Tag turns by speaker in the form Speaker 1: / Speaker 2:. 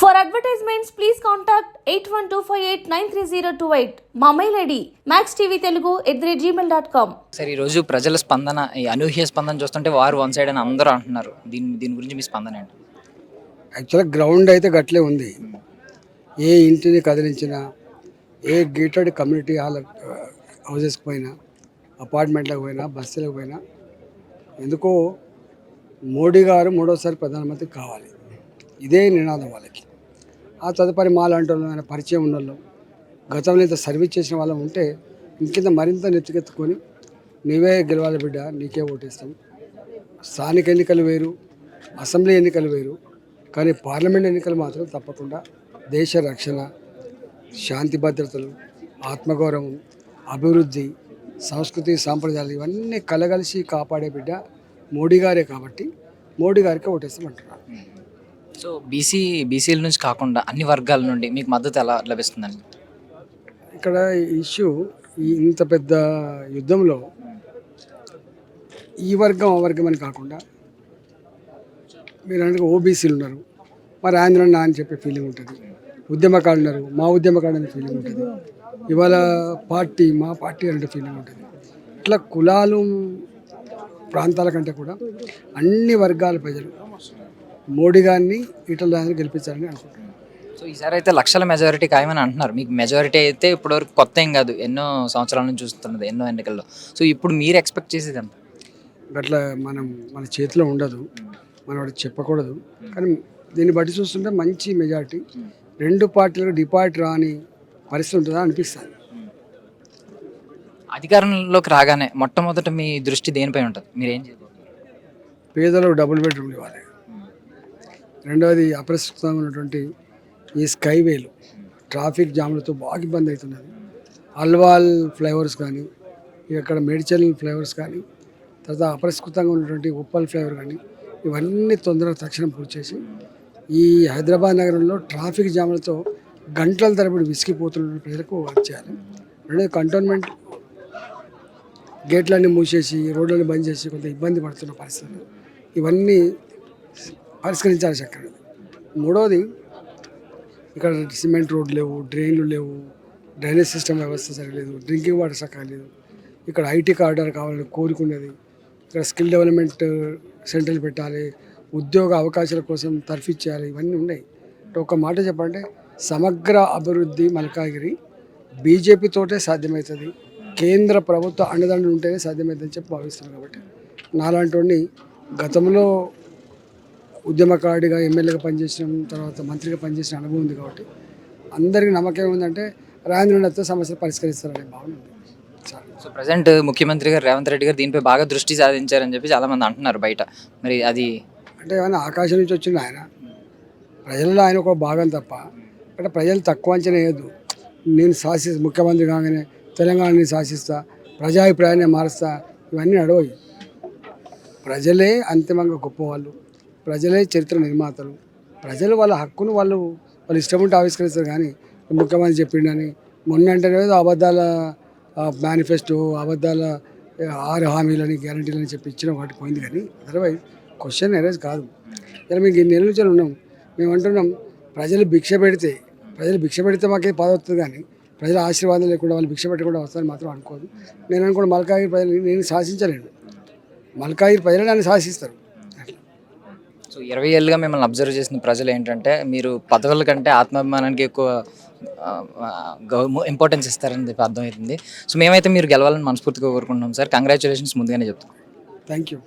Speaker 1: For advertisements, please contact 8125893028. మా mail ID maxtvtelugu@gmail.com.
Speaker 2: సరే, ఈరోజు ప్రజల స్పందన, ఈ అనూహ్య స్పందన చూస్తుంటే వారు వన్ సైడ్ అని అందరూ అంటున్నారు. దీని గురించి మీ స్పందన ఏంటి?
Speaker 3: యాక్చువల్గా గ్రౌండ్ అయితే గట్లే ఉంది. ఏ ఇంటిని కదిలించినా, ఏ గేటెడ్ కమ్యూనిటీ హాల్ హౌజెస్కి పోయినా, అపార్ట్మెంట్లకు పోయినా, బస్సులకు పోయినా ఎందుకో మోడీ గారు మూడోసారి ప్రధానమంత్రి కావాలి, ఇదే నినాదం వాళ్ళకి. ఆ తదుపరి మాలాంటి వాళ్ళు, ఆయన పరిచయం ఉన్న వాళ్ళు, గతంలో ఇంత సర్వీస్ చేసిన వాళ్ళం ఉంటే ఇంకింత మరింత నెత్తికెత్తుకొని నీవే గెలవాలి బిడ్డ, నీకే ఓటేస్తాం. స్థానిక ఎన్నికలు వేరు, అసెంబ్లీ ఎన్నికలు వేరు, కానీ పార్లమెంట్ ఎన్నికలు మాత్రం తప్పకుండా దేశ రక్షణ, శాంతి భద్రతలు, ఆత్మగౌరవం, అభివృద్ధి, సంస్కృతి సాంప్రదాయాలు ఇవన్నీ కలగలిసి కాపాడే బిడ్డ మోడీ గారే కాబట్టి మోడీ గారికి ఓటేస్తామంటున్నారు.
Speaker 2: సో బీసీల నుంచి కాకుండా అన్ని వర్గాల నుండి మీకు మద్దతు ఎలా లభిస్తుందండి?
Speaker 3: ఇక్కడ ఇష్యూ ఇంత పెద్ద యుద్ధంలో ఈ వర్గం ఆ వర్గం అని కాకుండా మీరు అంటే ఓబీసీలు ఉన్నారు, మరి ఆంధ్రన్న అని చెప్పే ఫీలింగ్ ఉంటుంది. ఉద్యమకారులు ఉన్నారు, మా ఉద్యమకారుడు అనే ఫీలింగ్ ఉంటుంది. ఇవాళ పార్టీ మా పార్టీ అనే ఫీలింగ్ ఉంటుంది. ఇట్లా కులాలు ప్రాంతాల కంటే కూడా అన్ని వర్గాల ప్రజలు మోడీ గారిని ఈటల రాజేందర్ని గెలిపించాలని అనుకుంటున్నాను.
Speaker 2: సో ఈసారి అయితే లక్షల మెజారిటీ ఖాయమని అంటున్నారు. మీకు మెజారిటీ అయితే ఇప్పటివరకు కొత్త ఏం కాదు, ఎన్నో సంవత్సరాల నుంచి చూస్తున్నది, ఎన్నో ఎన్నికల్లో. సో ఇప్పుడు మీరు ఎక్స్పెక్ట్ చేసేది ఎంత?
Speaker 3: అట్లా మన చేతిలో ఉండదు, మనం వాడికి చెప్పకూడదు. కానీ దీన్ని బట్టి చూస్తుంటే మంచి మెజారిటీ, రెండు పార్టీలకు డిపాజిట్ రాని పరిస్థితి ఉంటుందా అనిపిస్తుంది.
Speaker 2: అధికారంలోకి రాగానే మొట్టమొదట మీ దృష్టి దేనిపై ఉంటుంది? మీరు ఏం చేయబోతున్నారు?
Speaker 3: పేదలకు డబుల్ బెడ్రూమ్ ఇవ్వాలి. రెండవది అప్రస్తుతంగా ఉన్నటువంటి ఈ స్కైవేలు ట్రాఫిక్ జామ్లతో బాగా ఇబ్బంది అవుతున్నది. అల్వాల్ ఫ్లైఓవర్స్ కానీ, ఇక్కడ మేడ్చల్ ఫ్లైఓవర్స్ కానీ, తర్వాత అప్రస్తుతంగా ఉన్నటువంటి ఉప్పల్ ఫ్లైఓవర్ కానీ, ఇవన్నీ తొందరగా తక్షణం పూర్తి చేసి ఈ హైదరాబాద్ నగరంలో ట్రాఫిక్ జామ్లతో గంటల తరబడి విసిగిపోతున్న ప్రజలకు వర్క్ చేయాలి. రెండోది కంటోన్మెంట్ గేట్లన్నీ మూసేసి రోడ్లను బంద్ చేసి కొంత ఇబ్బంది పడుతున్న పరిస్థితులు, ఇవన్నీ పరిష్కరించాలి చక్కగా. మూడోది ఇక్కడ సిమెంట్ రోడ్లు లేవు, డ్రైన్లు లేవు, డ్రైనేజ్ సిస్టమ్ వ్యవస్థ సరిలేదు, డ్రింకింగ్ వాటర్ చక్కగా లేదు. ఇక్కడ ఐటీ కార్డర్ కావాలని కోరుకున్నది. ఇక్కడ స్కిల్ డెవలప్మెంట్ సెంటర్లు పెట్టాలి, ఉద్యోగ అవకాశాల కోసం తర్ఫీదు చేయాలి, ఇవన్నీ ఉన్నాయి. ఒక మాట చెప్పాలంటే సమగ్ర అభివృద్ధి మల్కాగిరి బీజేపీతోటే సాధ్యమవుతుంది, కేంద్ర ప్రభుత్వ అండదండలు ఉంటేనే సాధ్యమవుతుందని చెప్పి భావిస్తున్నాను. కాబట్టి నాలాంటి గతంలో ఉద్యమకారుడిగా ఎమ్మెల్యేగా పనిచేసిన, తర్వాత మంత్రిగా పనిచేసిన అనుభవం ఉంది. కాబట్టి అందరికీ నమ్మకం ఏముందంటే రాజేంద్రనాథ్తో సమస్యలు పరిష్కరిస్తారనే భావన ఉంది.
Speaker 2: సో ప్రజెంట్ ముఖ్యమంత్రి గారు రేవంత్ రెడ్డి గారు దీనిపై బాగా దృష్టి సాధించారని చెప్పి చాలామంది అంటున్నారు బయట. మరి అది
Speaker 3: అంటే ఏమైనా ఆకాశం నుంచి వచ్చింది ఆయన, ప్రజల్లో ఆయన ఒక భాగం తప్ప. అంటే ప్రజలు తక్కువ అంచనా వేయద్దు. నేను ముఖ్యమంత్రి కాగానే తెలంగాణని శాసిస్తా, ప్రజాభిప్రాయాన్ని మారుస్తా, ఇవన్నీ నడవయి. ప్రజలే అంతిమంగా గొప్పవాళ్ళు, ప్రజలే చరిత్ర నిర్మాతలు. ప్రజలు వాళ్ళ హక్కును వాళ్ళు ఇష్టం ఉంటే ఆవిష్కరిస్తారు. కానీ ముఖ్యమంత్రి చెప్పిండని మొన్న అంటే అబద్ధాల మేనిఫెస్టో, అబద్ధాల 6 హామీలని గ్యారంటీలని చెప్పి ఇచ్చిన వాటి పోయింది. కానీ అదర్వైజ్ క్వశ్చన్ ఎరేజ్ కాదు. ఇలా మీకు ఇన్ని నెలల నుంచి ఉన్నాం, మేము అంటున్నాం ప్రజలు భిక్ష పెడితే మాకే పదవి వస్తుంది. కానీ ప్రజల ఆశీర్వాదం లేకుండా వాళ్ళు భిక్ష పెట్టకుండా వస్తారని మాత్రం అనుకోదు. నేను అనుకోండి మల్కాగిరి ప్రజలు నేను శాసించలేను, మల్కాగిరి ప్రజలు నన్ను శాసిస్తారు.
Speaker 2: సో 20 ఏళ్ళుగా మిమ్మల్ని అబ్జర్వ్ చేసిన ప్రజలు ఏంటంటే మీరు పదవుల కంటే ఆత్మాభిమానానికి ఎక్కువ ఇంపార్టెన్స్ ఇస్తారని చెప్పి అర్థమవుతుంది. సో మేమైతే మీరు గెలవాలని మనస్ఫూర్తిగా కోరుకుంటున్నాం సార్. కంగ్రాచులేషన్స్ ముందుగానే చెప్తాం.
Speaker 3: Thank you.